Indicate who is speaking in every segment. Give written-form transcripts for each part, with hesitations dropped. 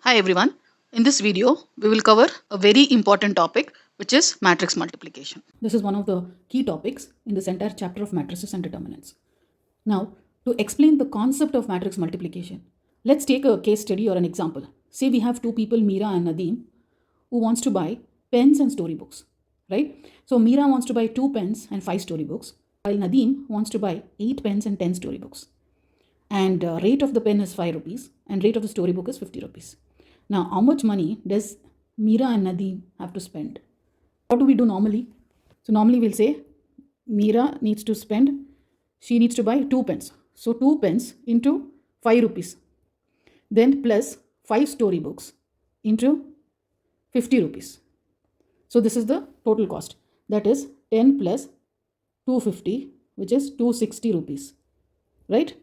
Speaker 1: Hi everyone. In this video, we will cover a very important topic which is matrix multiplication. This is one of the key topics in this entire chapter of matrices and determinants. Now, to explain the concept of matrix multiplication, let's take a case study or an example. Say we have two people, Meera and Nadeem, who wants to buy pens and storybooks, right? So Meera wants to buy 2 pens and 5 storybooks, while Nadeem wants to buy 8 pens and 10 storybooks. And rate of the pen is 5 rupees and rate of the storybook is 50 rupees. Now, how much money does Meera and Nadeem have to spend? What do we do normally? So normally we'll say Meera needs to spend, she needs to buy 2 pens. So 2 pens into 5 rupees. Then plus 5 storybooks into 50 rupees. So this is the total cost. That is 10 plus 250, which is 260 rupees. Right?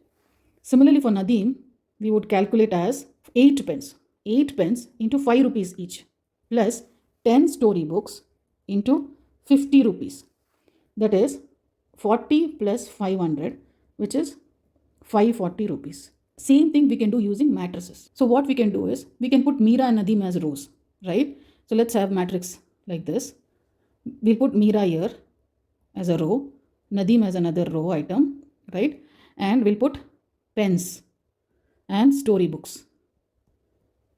Speaker 1: Similarly for Nadeem, we would calculate as 8 pens. 8 pens into 5 rupees each plus 10 storybooks into 50 rupees. That is 40 plus 500, which is 540 rupees. Same thing we can do using matrices. So what we can do is we can put Meera and Nadeem as rows, right? So let's have matrix like this. We'll put Meera here as a row, Nadeem as another row item, right? And we'll put pens and storybooks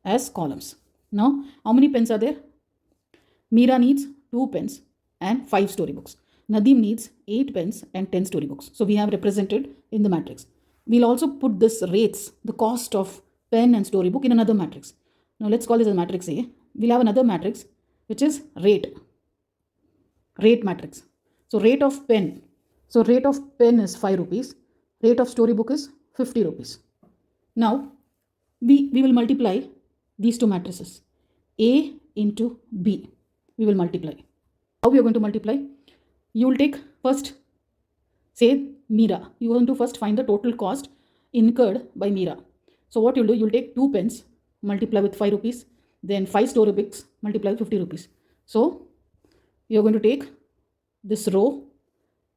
Speaker 1: as columns. Now, how many pens are there? Meera needs 2 pens and 5 storybooks. Nadeem needs 8 pens and 10 storybooks. So we have represented in the matrix. We'll also put this rates, the cost of pen and storybook in another matrix. Now let's call this as matrix A. We'll have another matrix which is rate matrix. So rate of pen. So rate of pen is 5 rupees. Rate of storybook is 50 rupees. Now we will multiply these two matrices, A into B. We will multiply. How we are going to multiply? You will take first, say Meera. You want to first find the total cost incurred by Meera. So what you'll do, you'll take 2 pens, multiply with 5 rupees, then 5 storybooks, multiply with 50 rupees. So you're going to take this row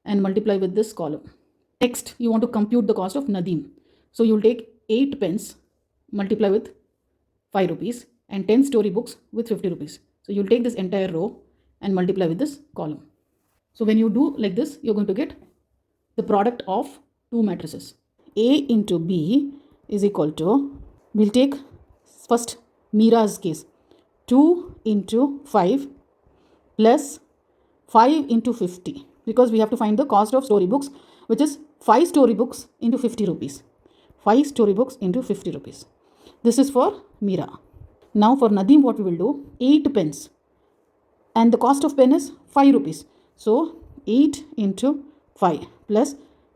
Speaker 1: and multiply with this column. Next, you want to compute the cost of Nadeem. So you'll take 8 pens, multiply with 5 rupees and 10 storybooks with 50 rupees. So you'll take this entire row and multiply with this column. So when you do like this, you're going to get the product of two matrices. A into B is equal to, we'll take first Meera's case, 2 into 5 plus 5 into 50, because we have to find the cost of storybooks, which is 5 storybooks into 50 rupees. 5 storybooks into 50 rupees. This is for Meera. Now for Nadeem, what we will do, 8 pens. And the cost of pen is 5 rupees. So 8 into 5 plus,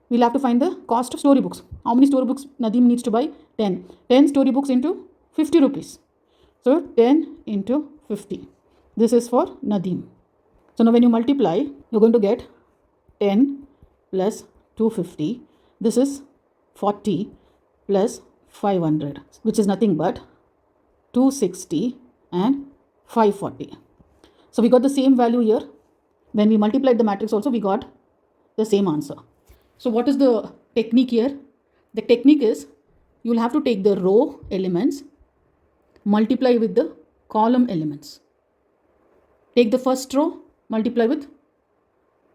Speaker 1: we'll have to find the cost of storybooks. How many storybooks Nadeem needs to buy? 10. 10 storybooks into 50 rupees. So 10 into 50. This is for Nadeem. So now when you multiply, you're going to get 10 plus 250. This is 40 plus 500, which is nothing but 260 and 540. So we got the same value here. When we multiplied the matrix also, we got the same answer. So what is the technique here? The technique is, you will have to take the row elements, multiply with the column elements. Take the first row, multiply with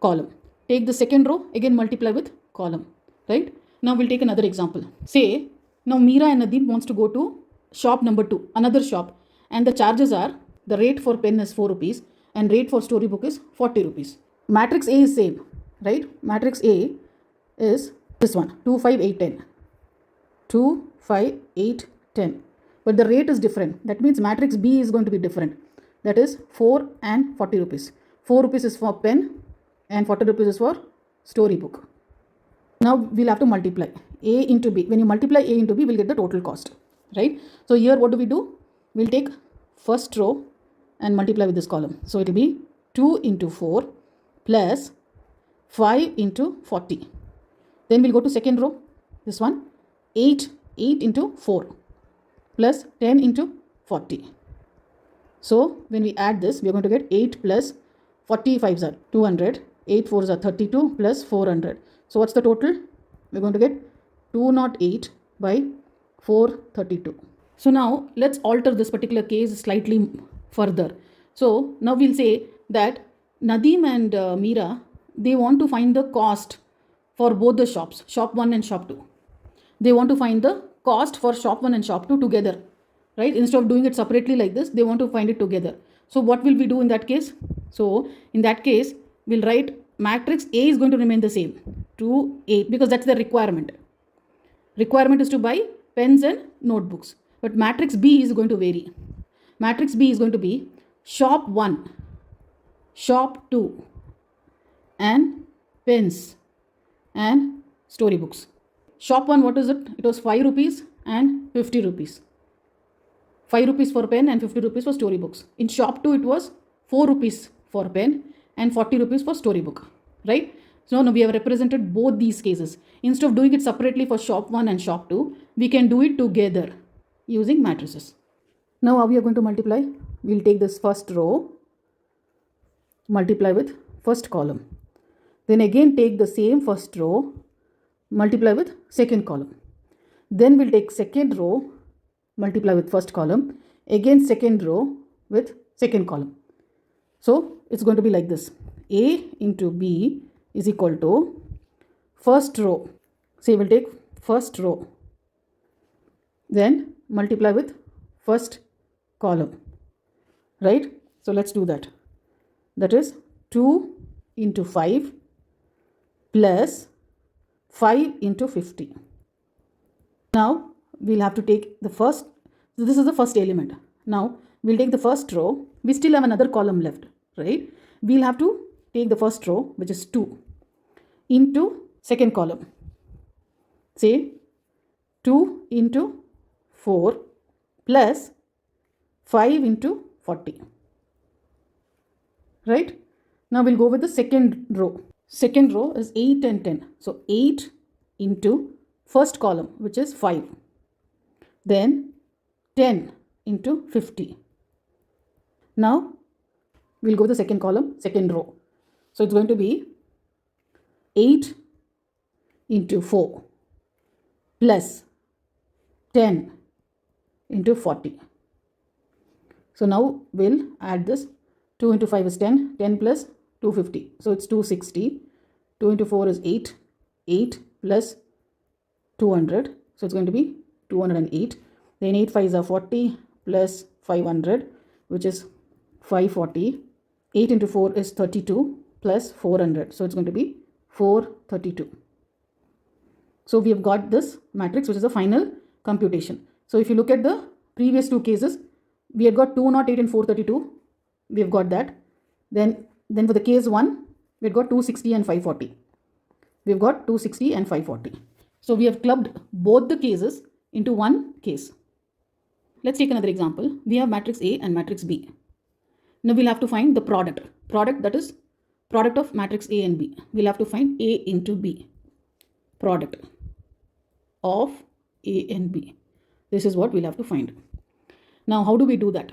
Speaker 1: column. Take the second row, again multiply with column, right? Now we'll take another example. Say, now Meera and Nadeem wants to go to shop number 2, another shop, and the charges are, the rate for pen is 4 rupees and rate for storybook is 40 rupees. Matrix A is same, right? Matrix A is this one, 2, 5, 8, 10. 2, 5, 8, 10. But the rate is different. That means matrix B is going to be different. That is 4 and 40 rupees. 4 rupees is for pen and 40 rupees is for storybook. Now we'll have to multiply A into B. When you multiply A into B, we'll get the total cost, right? So here what do? We'll take first row and multiply with this column. So it will be 2 into 4 plus 5 into 40. Then we'll go to second row, this one, 8 into 4 plus 10 into 40. So when we add this, we are going to get 8 plus 45s are 200, 8 4s are 32 plus 400. So what's the total? We're going to get 208 by 432. So now let's alter this particular case slightly further. So now we'll say that Nadeem and Meera, they want to find the cost for both the shops, shop 1 and shop 2. They want to find the cost for shop 1 and shop 2 together, right? Instead of doing it separately like this, they want to find it together. So what will we do in that case? So in that case, we'll write matrix A is going to remain the same, 2, 8, because that's the requirement. Requirement is to buy pens and notebooks. But matrix B is going to vary. Matrix B is going to be shop 1, shop 2, and pens and storybooks. Shop 1, what is it? It was 5 rupees and 50 rupees. 5 rupees for pen and 50 rupees for storybooks. In shop 2, it was 4 rupees for pen and 40 rupees for storybook, right? So now we have represented both these cases. Instead of doing it separately for shop 1 and shop 2, we can do it together using matrices. Now how we are going to multiply? We'll take this first row, multiply with first column. Then again take the same first row, multiply with second column. Then we'll take second row, multiply with first column, again second row with second column. So it's going to be like this. A into B is equal to first row. Say we'll take first row. Then multiply with first column. Right? So let's do that. That is 2 into 5 plus 5 into 50. Now we'll have to take the first, so this is the first element. Now we'll take the first row. We still have another column left, right? We'll have to take the first row, which is 2, into second column. Say 2 into 4 plus 5 into 40. Right? Now we'll go with the second row. Second row is 8 and 10. So 8 into first column, which is 5. Then 10 into 50. Now we'll go to the second column, second row. So it's going to be 8 into 4 plus 10 into 40. So now we'll add this. 2 into 5 is 10, 10 plus 250. So it's 260. 2 into 4 is 8, 8 plus 200. So it's going to be 208. Then 8 5s are 40 plus 500, which is 540. 8 into 4 is 32 plus 400. So it's going to be 432. So we have got this matrix, which is the final computation. So if you look at the previous two cases, we had got 208 and 432. We have got that. Then for the case 1, we have got 260 and 540. We have got 260 and 540. So we have clubbed both the cases into one case. Let's take another example. We have matrix A and matrix B. Now we'll have to find the product. Product, that is product of matrix A and B. We'll have to find A into B. Product of A and B. This is what we'll have to find. Now how do we do that?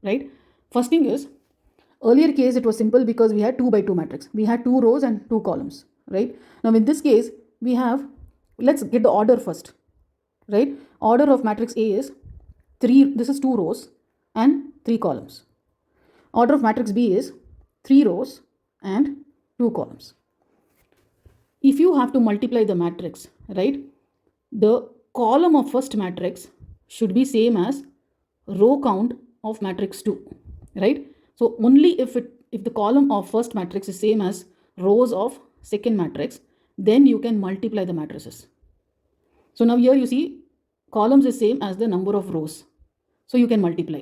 Speaker 1: Right? First thing is, earlier case it was simple because we had 2 by 2 matrix. We had 2 rows and 2 columns. Right? Now in this case, we have, let's get the order first. Right? Order of matrix A is 3, this is 2 rows and 3 columns. Order of matrix B is 3 rows and 2 columns. If you have to multiply the matrix, right, the column of first matrix should be same as row count of matrix 2, right? So only if the column of first matrix is same as rows of second matrix, then you can multiply the matrices. So now here you see columns is same as the number of rows. So you can multiply.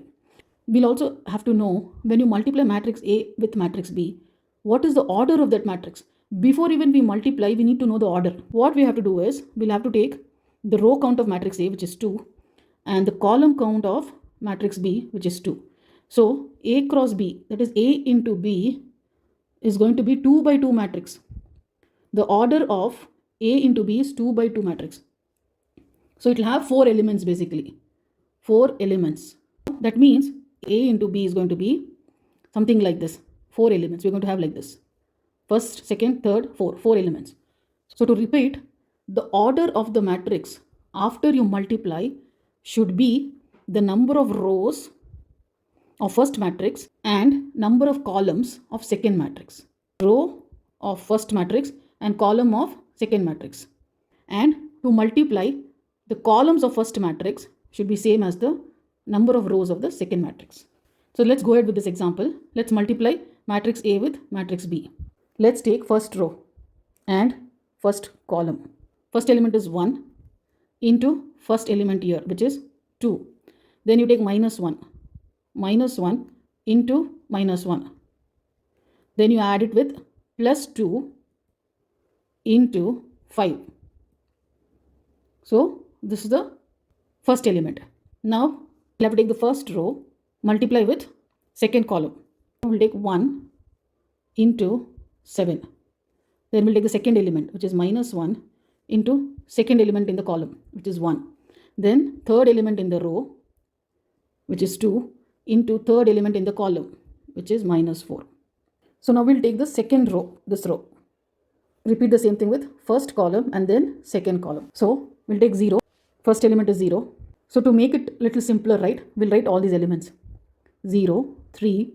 Speaker 1: We'll also have to know, when you multiply matrix A with matrix B, what is the order of that matrix? Before even we multiply, we need to know the order. What we have to do is, we'll have to take the row count of matrix A, which is 2, and the column count of matrix B, which is 2. So A cross B, that is A into B, is going to be 2 by 2 matrix. The order of A into B is 2 by 2 matrix. So it will have 4 elements basically. 4 elements. That means A into B is going to be something like this. 4 elements. We're going to have like this. First, second, third, 4. 4 elements. So to repeat, the order of the matrix after you multiply should be the number of rows of first matrix and number of columns of second matrix. Row of first matrix and column of second matrix. And to multiply, the columns of first matrix should be same as the number of rows of the second matrix. So let's go ahead with this example. Let's multiply matrix A with matrix B. Let's take first row and first column. First element is 1 into first element here, which is 2. Then you take minus 1 into minus 1. Then you add it with plus 2 into 5. So this is the first element. Now we'll have to take the first row, multiply with second column. We'll take 1 into 7. Then we'll take the second element, which is minus 1 into second element in the column, which is 1. Then third element in the row, which is 2, into third element in the column, which is minus 4. So now we'll take the second row, this row. Repeat the same thing with first column and then second column. So we'll take 0. First element is 0. So to make it little simpler, right, we'll write all these elements. 0, 3,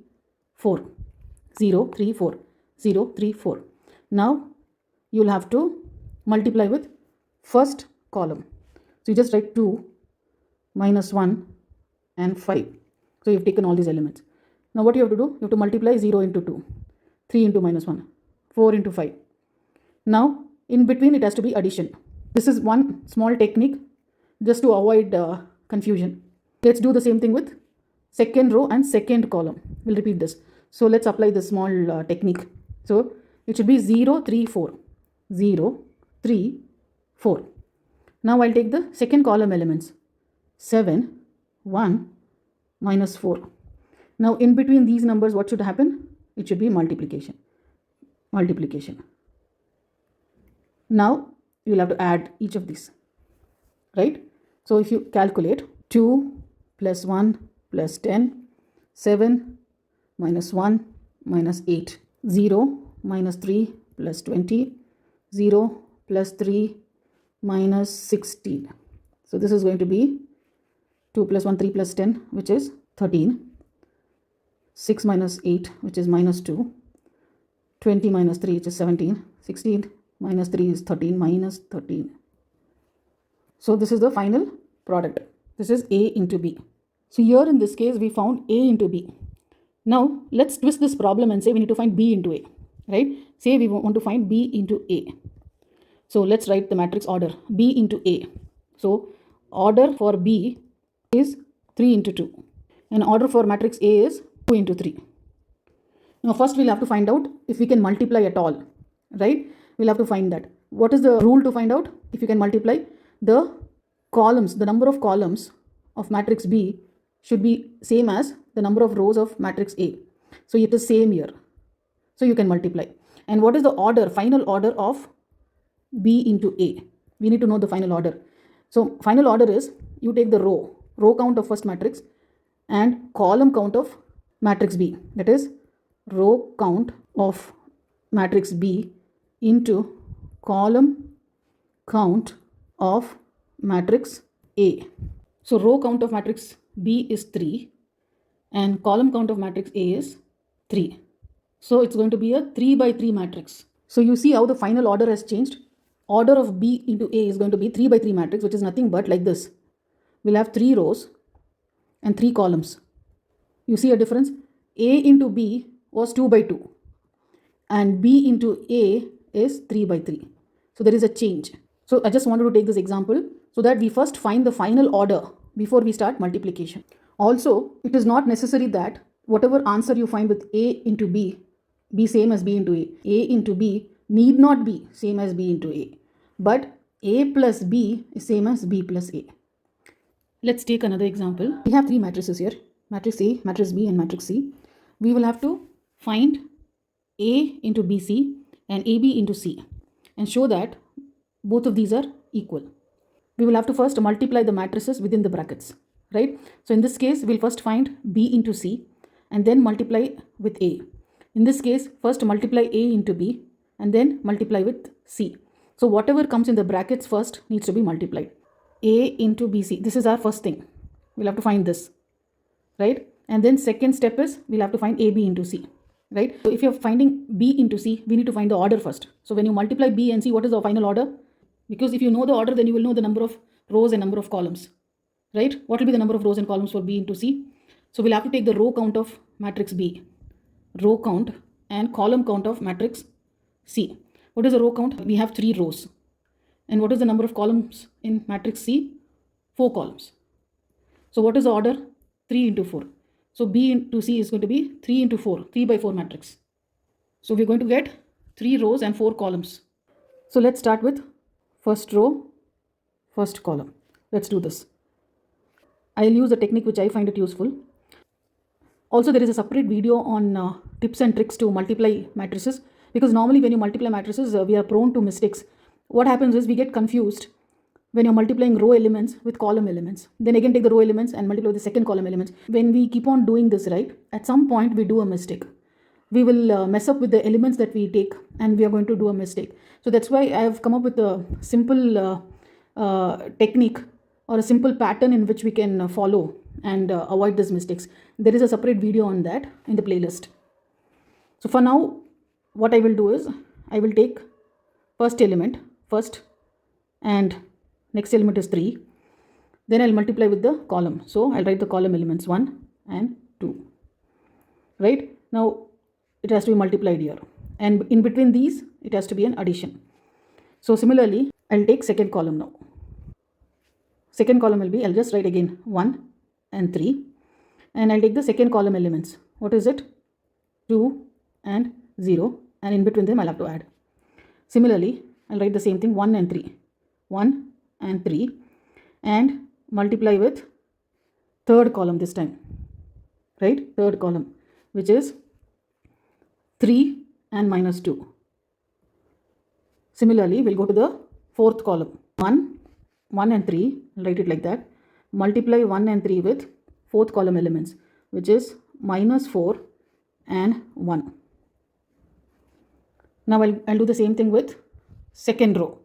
Speaker 1: 4. 0, 3, 4. 0, 3, 4. Now you'll have to multiply with first column. So you just write 2, minus 1 and 5. So you've taken all these elements. Now what you have to do? You have to multiply 0 into 2, 3 into minus 1, 4 into 5. Now in between it has to be addition. This is one small technique just to avoid confusion. Let's do the same thing with second row and second column. We'll repeat this. So let's apply this small technique. So it should be 0, 3, 4. 0, 3, 4. Now I'll take the second column elements. 7, 1, minus 4. Now in between these numbers what should happen? It should be multiplication. Multiplication. Now you'll have to add each of these, right? So if you calculate 2 plus 1 plus 10, 7 minus 1 minus 8, 0 minus 3 plus 20, 0 plus 3 minus 16. So this is going to be 2 plus 1, 3 plus 10, which is 13. 6 minus 8, which is minus 2. 20 minus 3, which is 17. 16 minus 3 is 13, minus 13. So this is the final product. This is A into B. So here in this case, we found A into B. Now let's twist this problem and say we need to find B into A, right? Say we want to find B into A. So let's write the matrix order, B into A. So order for B is 3 into 2. And order for matrix A is 2 into 3. Now first we'll have to find out if we can multiply at all, right? We'll have to find that. What is the rule to find out if you can multiply? The columns, the number of columns of matrix B should be same as the number of rows of matrix A. So it is same here. So you can multiply. And what is the order, final order of B into A? We need to know the final order. So final order is you take the row count of first matrix and column count of matrix B. That is row count of matrix B into column count of matrix A. So row count of matrix B is 3 and column count of matrix A is 3. So it's going to be a 3 by 3 matrix. So you see how the final order has changed. Order of B into A is going to be 3 by 3 matrix, which is nothing but like this. We'll have 3 rows and 3 columns. You see a difference? A into B was 2 by 2 and B into A is 3 by 3. So there is a change. So I just wanted to take this example so that we first find the final order before we start multiplication. Also, it is not necessary that whatever answer you find with A into B be same as B into A. A into B need not be same as B into A. But A plus B is same as B plus A. Let's take another example. We have 3 matrices here. Matrix A, matrix B and matrix C. We will have to find A into BC and AB into C and show that both of these are equal. We will have to first multiply the matrices within the brackets, right? So in this case, we'll first find B into C and then multiply with A. In this case, first multiply A into B and then multiply with C. So whatever comes in the brackets first needs to be multiplied. A into BC, this is our first thing. we'll have to find this, right? And then second step is we'll have to find AB into C, right? So if you're finding B into C, we need to find the order first. So when you multiply B and C, what is the final order? Because if you know the order, then you will know the number of rows and number of columns, right? What will be the number of rows and columns for B into C? So we'll have to take the row count of matrix B, row count and column count of matrix C. What is the row count? We have 3 rows. And what is the number of columns in matrix C? 4 columns. So what is the order? 3 into 4. So B into C is going to be 3 into 4, 3 by 4 matrix. So we're going to get 3 rows and 4 columns. So let's start with first row, first column. Let's do this. I'll use a technique which I find it useful. Also, there is a separate video on tips and tricks to multiply matrices, because normally when you multiply matrices, we are prone to mistakes. What happens is we get confused when you're multiplying row elements with column elements. Then again take the row elements and multiply with the second column elements. When we keep on doing this, right, at some point we do a mistake. We will mess up with the elements that we take and we are going to do a mistake. So that's why I have come up with a simple technique or a simple pattern in which we can follow and avoid these mistakes. There is a separate video on that in the playlist. So for now, what I will do is I will take first element first and next element is 3. Then I'll multiply with the column. So I'll write the column elements 1 and 2. Right? Now it has to be multiplied here. And in between these, it has to be an addition. So similarly, I'll take second column now. Second column will be, I'll just write again 1 and 3. And I'll take the second column elements. What is it? 2 and 0. And in between them, I'll have to add. Similarly, I'll write the same thing 1 and 3. 1 and 3. And multiply with third column this time. Right? Third column, which is 3 and minus 2. Similarly, we'll go to the fourth column. 1 and 3, I'll write it like that. Multiply 1 and 3 with fourth column elements, which is minus 4 and 1. Now I'll do the same thing with second row.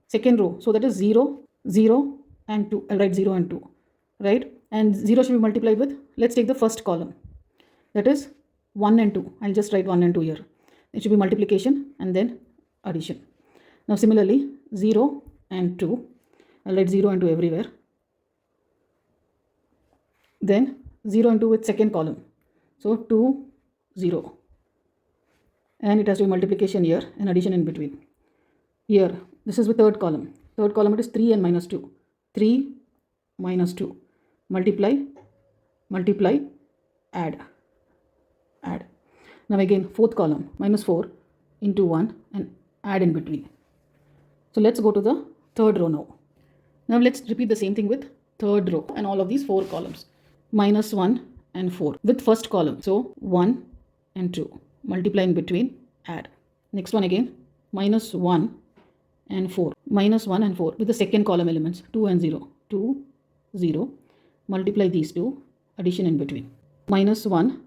Speaker 1: Second row, so that is 0, 0 and 2. I'll write 0 and 2, right? And 0 should be multiplied with, let's take the first column. That is 1 and 2. I'll just write 1 and 2 here. It should be multiplication and then addition. Now similarly, 0 and 2. I'll write 0 and 2 everywhere. Then 0 and 2 with second column. So 2, 0. And it has to be multiplication here and addition in between. Here, this is with third column. Third column, it is 3 and minus 2. 3 minus 2. Multiply, multiply, add. Add. Now again, fourth column, minus 4 into 1 and add in between. So let's go to the third row now. Now let's repeat the same thing with third row and all of these 4 columns. Minus 1 and 4 with first column. So 1 and 2. Multiply in between, add. Next one again, minus 1 and 4. Minus 1 and 4 with the second column elements, 2 and 0. 2, 0. Multiply these two, addition in between. Minus 1,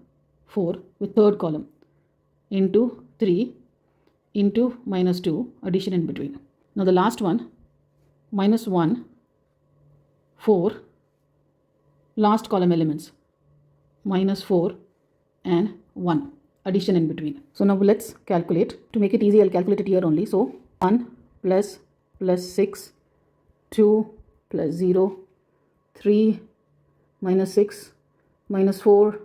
Speaker 1: 4 with third column into 3 into minus 2, addition in between. Now the last one, minus 1, 4, last column elements, minus 4 and 1, addition in between. So now let's calculate. To make it easy, I'll calculate it here only. So 1 plus 6, 2 plus 0, 3 minus 6 minus 4.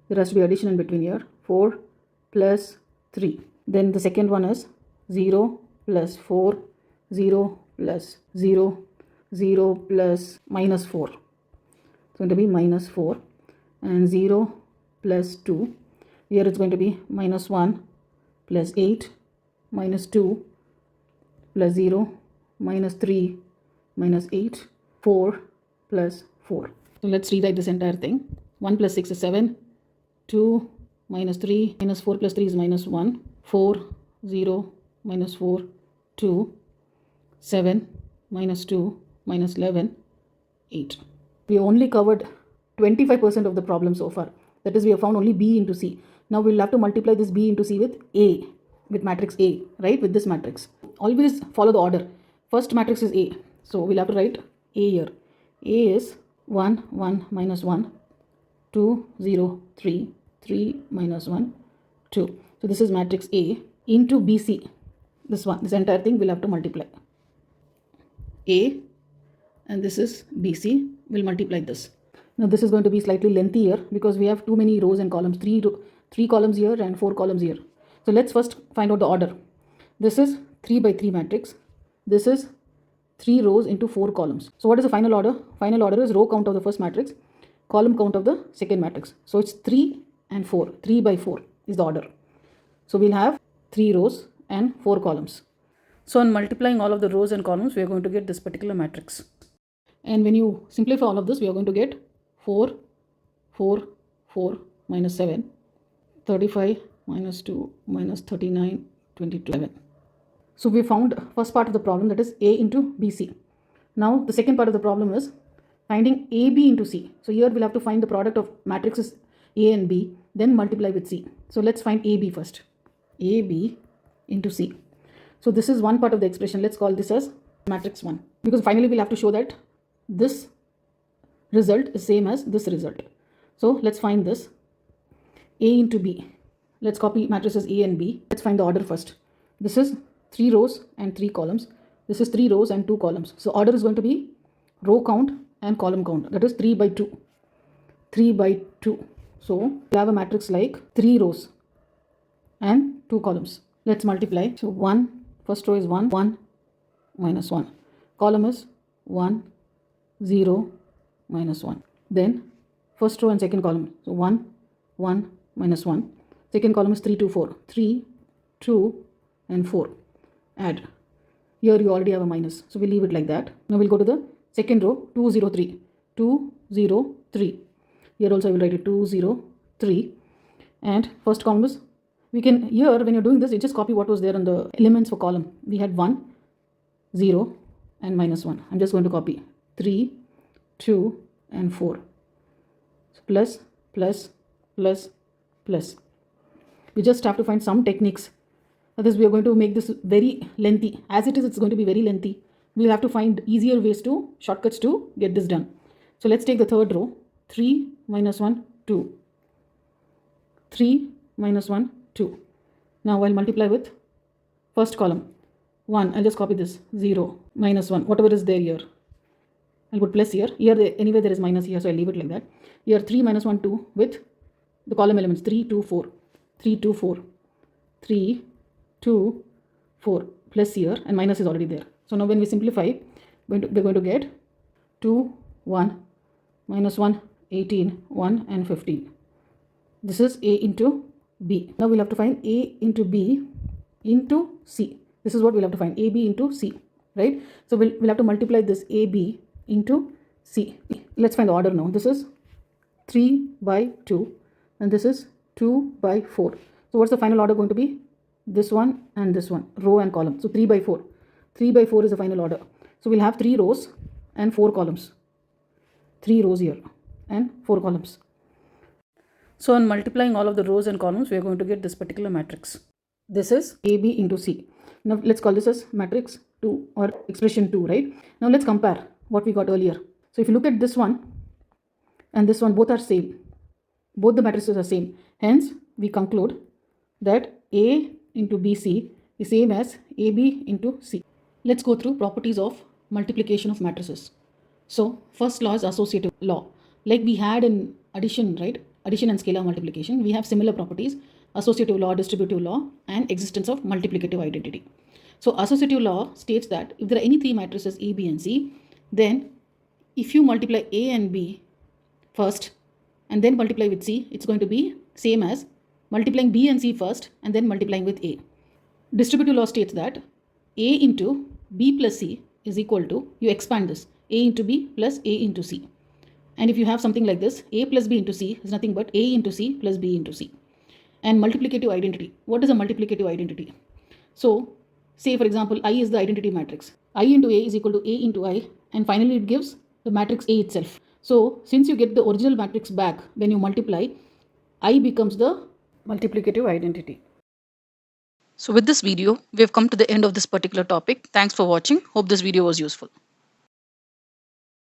Speaker 1: There has to be addition in between here. 4 plus 3. Then the second one is 0 plus 4, 0 plus 0, 0 plus minus 4. It's going to be minus 4 and 0 plus 2. Here it's going to be minus 1 plus 8 minus 2 plus 0 minus 3 minus 8, 4 plus 4. So let's rewrite this entire thing. 1 plus 6 is 7, 2 minus 3 minus 4 plus 3 is minus 1, 4, 0 minus 4, 2, 7 minus 2 minus 11, 8. We only covered 25% of the problem so far. That is, we have found only B into C. Now we'll have to multiply this B into C with A, with matrix A, right? With this matrix. Always follow the order. First matrix is A. So we'll have to write A here. A is 1 1 minus 1, 2 0 3 3 minus 1 2. So this is matrix A into BC. This entire thing we'll have to multiply. A and this is BC, will multiply this. Now this is going to be slightly lengthier because we have too many rows and columns, three columns here and 4 columns here. So let's first find out the order. This is 3 by 3 matrix. This is 3 rows into 4 columns. So what is the final order? Final order is row count of the first matrix, column count of the second matrix. So it's 3 and 4. 3 by 4 is the order. So we'll have 3 rows and 4 columns. So on multiplying all of the rows and columns, we are going to get this particular matrix. And when you simplify all of this, we are going to get 4, 4, 4 minus 7, 35 minus 2 minus 39, 22, 11. So we found first part of the problem, that is A into BC. Now the second part of the problem is finding AB into C. So here we'll have to find the product of matrices A and B, then multiply with C. So let's find AB first. AB into C. So this is one part of the expression. Let's call this as matrix 1. Because finally we'll have to show that this result is same as this result. So let's find this. A into B. Let's copy matrices A and B. Let's find the order first. This is 3 rows and 3 columns. This is 3 rows and 2 columns. So order is going to be row count and column count. That is 3 by 2. 3 by 2. So we have a matrix like 3 rows and 2 columns. Let's multiply. So 1, first row is 1, 1 minus 1. Column is 1, 0 minus 1. Then first row and second column. So 1, 1 minus 1. Second column is 3, 2, 4. 3, 2 and 4. Add. Here you already have a minus. So we'll leave it like that. Now we'll go to the second row. 2, 0, 3. 2, 0, 3. Here also I will write it 2, 0, 3. And first column is, we can, here when you're doing this, you just copy what was there on the elements for column. We had 1, 0 and minus 1. I'm just going to copy 3, 2 and 4. So plus, plus, plus, plus. We just have to find some techniques. Otherwise we are going to make this very lengthy. As it is, it's going to be very lengthy. We'll have to find easier ways to, shortcuts to get this done. So let's take the third row. 3 minus 1, 2. 3 minus 1, 2. Now I'll multiply with first column. 1, I'll just copy this. 0, minus 1, whatever is there here. I'll put plus here. Here, anyway, there is minus here, so I'll leave it like that. Here, 3 minus 1, 2 with the column elements. 3, 2, 4. 3, 2, 4. 3, 2, 4. Plus here, and minus is already there. So now when we simplify, we're going to get 2, 1, minus 1, 18, 1 and 15. This is A into B. Now we'll have to find A into B into C. This is what we'll have to find. AB into C, right? So we'll have to multiply this AB into C. Let's find the order now. This is 3 by 2 and this is 2 by 4. So what's the final order going to be? This one and this one, row and column. So 3 by 4. 3 by 4 is the final order. So we'll have 3 rows and 4 columns. 3 rows here and 4 columns. So on multiplying all of the rows and columns, we are going to get this particular matrix. This is AB into C. Now let's call this as matrix 2 or expression 2, right? Now let's compare what we got earlier. So if you look at this one and this one, both are same. Both the matrices are same. Hence, we conclude that A into BC is same as AB into C. Let's go through properties of multiplication of matrices. So first law is associative law. Like we had in addition, right? Addition and scalar multiplication, we have similar properties: associative law, distributive law, and existence of multiplicative identity. So associative law states that if there are any 3 matrices A, B and C, then if you multiply A and B first and then multiply with C, it's going to be same as multiplying B and C first and then multiplying with A. Distributive law states that A into B plus C is equal to, you expand this, A into B plus A into C. And if you have something like this, A plus B into C is nothing but A into C plus B into C. And multiplicative identity. What is a multiplicative identity? So, say for example, I is the identity matrix. I into A is equal to A into I, and finally it gives the matrix A itself. So, since you get the original matrix back when you multiply, I becomes the multiplicative identity. So with this video, we have come to the end of this particular topic. Thanks for watching. Hope this video was useful.